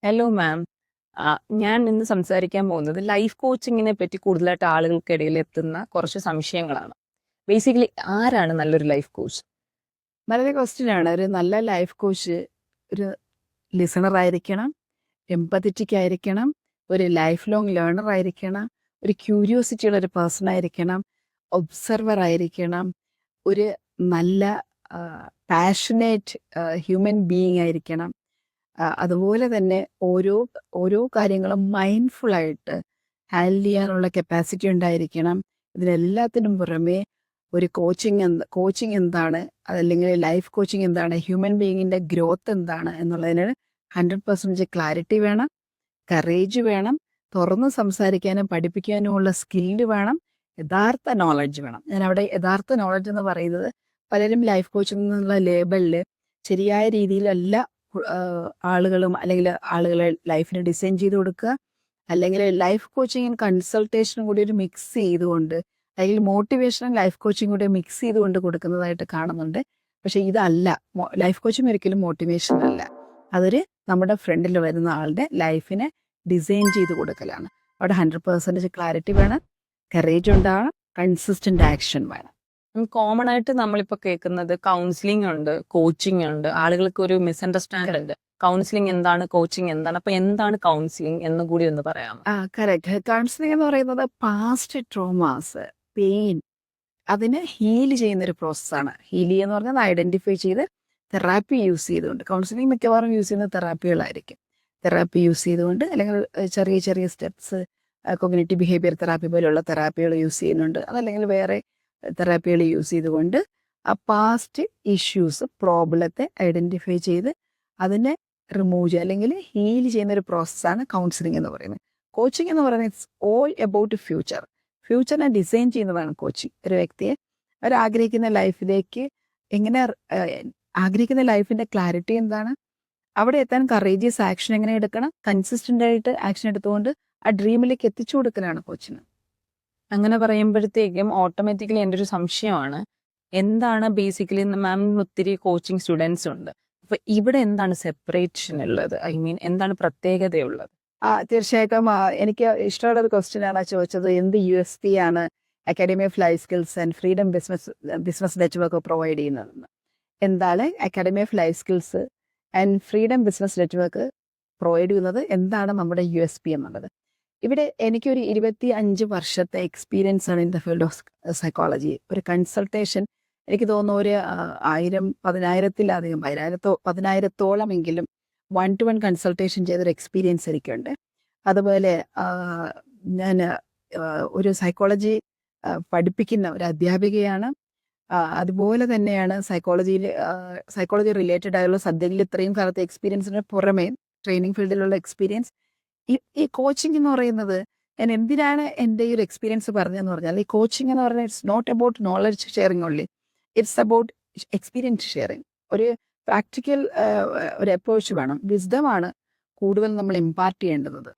Hello ma'am. ഞാൻ ഇന്ന് സംസാരിക്കാൻ പോകുന്നത് ലൈഫ് കോച്ചിങ്ങിനെ പറ്റി കൂടുതലായിട്ട് ആളുകൾക്കിടയിൽ എത്തുന്ന കുറച്ച് സംശയങ്ങളാണ്. ബേസിക്കലി ആരാണ് നല്ലൊരു ലൈഫ് കോച്ച്? നല്ലൊരു ക്വസ്റ്റ്യനാണ്. ഒരു നല്ല ലൈഫ് കോച്ച് ഒരു ലിസണർ ആയിരിക്കണം, എമ്പത്തറ്റിക് ആയിരിക്കണം, ഒരു ലൈഫ് ലോങ് ലേണർ ആയിരിക്കണം, ഒരു ക്യൂരിയോസിറ്റിയുള്ള ഒരു പേഴ്സൺ ആയിരിക്കണം, ഒബ്സർവർ ആയിരിക്കണം, ഒരു നല്ല പാഷനേറ്റ് ഹ്യൂമൻ ബീയിങ് ആയിരിക്കണം. അതുപോലെ തന്നെ ഓരോ ഓരോ കാര്യങ്ങളും മൈൻഡ്ഫുള്ളായിട്ട് ഹാൻഡിൽ ചെയ്യാനുള്ള കപ്പാസിറ്റി ഉണ്ടായിരിക്കണം. ഇതിനെല്ലാത്തിനും പുറമെ ഒരു കോച്ചിങ് എന്താണ്, അതല്ലെങ്കിൽ ലൈഫ് കോച്ചിങ് എന്താണ്, ഹ്യൂമൻ ബീയിങ്ങിൻ്റെ ഗ്രോത്ത് എന്താണ് എന്നുള്ളതിന് 100% ക്ലാരിറ്റി വേണം, കറേജ് വേണം, തുറന്ന് സംസാരിക്കാനും പഠിപ്പിക്കാനുമുള്ള സ്കില്ല് വേണം, യഥാർത്ഥ നോളജ് വേണം. ഞാൻ അവിടെ യഥാർത്ഥ നോളജ് എന്ന് പറയുന്നത് പലരും ലൈഫ് കോച്ചിങ് എന്നുള്ള ലേബലിൽ ശരിയായ രീതിയിലല്ല ആളുകളും അല്ലെങ്കിൽ ആളുകളെ ലൈഫിന് ഡിസൈൻ ചെയ്ത് കൊടുക്കുക, അല്ലെങ്കിൽ ലൈഫ് കോച്ചിങ്ങും കൺസൾട്ടേഷനും കൂടി ഒരു മിക്സ് ചെയ്തുകൊണ്ട്, അല്ലെങ്കിൽ മോട്ടിവേഷനും ലൈഫ് കോച്ചിങ് കൂടി മിക്സ് ചെയ്തുകൊണ്ട് കൊടുക്കുന്നതായിട്ട് കാണുന്നുണ്ട്. പക്ഷേ ഇതല്ല, ലൈഫ് കോച്ചിങ് ഒരിക്കലും മോട്ടിവേഷൻ അല്ല. അതൊരു നമ്മുടെ ഫ്രണ്ടിൽ വരുന്ന ആളുടെ ലൈഫിനെ ഡിസൈൻ ചെയ്ത് കൊടുക്കലാണ്. അവിടെ 100% ക്ലാരിറ്റി വേണം, കറേജ് ഉണ്ടാവണം, കൺസിസ്റ്റന്റ് ആക്ഷൻ വേണം. കോമൺ ആയിട്ട് നമ്മളിപ്പോൾ കേൾക്കുന്നത് കൗൺസിലിംഗ് ഉണ്ട്, കോച്ചിങ് ഉണ്ട്. ആളുകൾക്ക് ഒരു മിസ്അണ്ടർസ്റ്റാൻഡ് ഉണ്ട്. കൗൺസിലിംഗ് എന്താണ്, കോച്ചിങ് എന്താണ്? അപ്പൊ എന്താണ് കൗൺസിലിംഗ് എന്ന് കൂടി ഒന്ന് പറയാമോ? കറക്റ്റ്. കൗൺസിലിംഗ് എന്ന് പറയുന്നത് പാസ്റ്റ് ട്രോമാസ്, പെയിൻ, അതിനെ ഹീൽ ചെയ്യുന്നൊരു പ്രോസസ്സാണ്. ഹീൽ ചെയ്യുക പറഞ്ഞാൽ ഐഡൻറ്റിഫൈ ചെയ്ത് തെറാപ്പി യൂസ് ചെയ്തുകൊണ്ട്, കൗൺസിലിംഗ് മിക്കവാറും യൂസ് ചെയ്യുന്ന തെറാപ്പികളായിരിക്കും. തെറാപ്പി യൂസ് ചെയ്തുകൊണ്ട്, അല്ലെങ്കിൽ ചെറിയ ചെറിയ സ്റ്റെപ്സ്, കൊഗ്നിറ്റീവ് ബിഹേവിയർ തെറാപ്പി പോലെയുള്ള തെറാപ്പികൾ യൂസ് ചെയ്യുന്നുണ്ട്. അതല്ലെങ്കിൽ വേറെ തെറാപ്പികൾ യൂസ് ചെയ്തുകൊണ്ട് ആ പാസ്റ്റ് ഇഷ്യൂസ്, പ്രോബ്ലത്തെ ഐഡൻറ്റിഫൈ ചെയ്ത് അതിനെ റിമൂവ് ചെയ്യുക അല്ലെങ്കിൽ ഹീൽ ചെയ്യുന്ന ഒരു പ്രോസസ്സാണ് കൗൺസിലിംഗ് എന്ന് പറയുന്നത്. കോച്ചിങ് എന്ന് പറയുന്നത് ഇറ്റ്സ് ഓൾ എബൌട്ട് ഫ്യൂച്ചറിനെ ഡിസൈൻ ചെയ്യുന്നതാണ് കോച്ചിങ്. ഒരു വ്യക്തിയെ അവരാഗ്രഹിക്കുന്ന ലൈഫിലേക്ക് എങ്ങനെ, ആഗ്രഹിക്കുന്ന ലൈഫിൻ്റെ ക്ലാരിറ്റി എന്താണ്, അവിടെ എത്താൻ കറേജിയസ് ആക്ഷൻ എങ്ങനെ എടുക്കണം, കൺസിസ്റ്റൻ്റ് ആയിട്ട് ആക്ഷൻ എടുത്തുകൊണ്ട് ആ ഡ്രീമിലേക്ക് എത്തിച്ചു കൊടുക്കലാണ് കോച്ചിങ്. അങ്ങനെ പറയുമ്പോഴത്തേക്കും ഓട്ടോമാറ്റിക്കലി എൻ്റെ ഒരു സംശയമാണ്, എന്താണ് ബേസിക്കലി മാം ഒത്തിരി കോച്ചിങ് സ്റ്റുഡൻസ് ഉണ്ട്. അപ്പൊ ഇവിടെ എന്താണ് സെപ്പറേഷൻ ഉള്ളത്? ഐ മീൻ എന്താണ് പ്രത്യേകതയുള്ളത്? തീർച്ചയായിട്ടും എനിക്ക് ഇഷ്ടമുള്ള ഒരു ക്വസ്റ്റ്യൻ ആണ് ചോദിച്ചത്. എന്ത് USP ആണ് academy of life skills and freedom business network provide ചെയ്യുന്നതെന്ന്. എന്താണ് academy of life skills and freedom business network provide ചെയ്യുന്നത്, എന്താണ് നമ്മുടെ USP എന്നുള്ളത്. ഇവിടെ എനിക്കൊരു 25 വർഷത്തെ എക്സ്പീരിയൻസ് ആണ് in the field of psychology. ഒരു കൺസൾട്ടേഷൻ എനിക്ക് തോന്നുന്നു ഒരു 1000-1000-1000-1000-ഓളമെങ്കിലും 1-to-1 കൺസൾട്ടേഷൻ ചെയ്തൊരു എക്സ്പീരിയൻസ് എനിക്കുണ്ട്. അതുപോലെ ഞാൻ ഒരു സൈക്കോളജി പഠിപ്പിക്കുന്ന ഒരു അധ്യാപികയാണ്. അതുപോലെ തന്നെയാണ് സൈക്കോളജി റിലേറ്റഡ് ആയുള്ള സബ്ജക്റ്റിൽ ഇത്രയും കാലത്തെ എക്സ്പീരിയൻസിന് പുറമേ ട്രെയിനിങ് ഫീൽഡിലുള്ള എക്സ്പീരിയൻസ്. ഈ കോച്ചിങ് എന്ന് പറയുന്നത്, ഞാൻ എന്തിനാണ് എൻ്റെ ഈ ഒരു എക്സ്പീരിയൻസ് പറഞ്ഞതെന്ന് പറഞ്ഞാൽ, ഈ കോച്ചിങ് എന്ന് പറഞ്ഞാൽ it's not about knowledge sharing only, it's about experience sharing. ഒരു പ്രാക്ടിക്കൽ ഒരു അപ്രോച്ച് വേണം, വിസ്ഡമാണ് കൂടുതൽ നമ്മൾ ഇമ്പാർട്ട് ചെയ്യേണ്ടത്.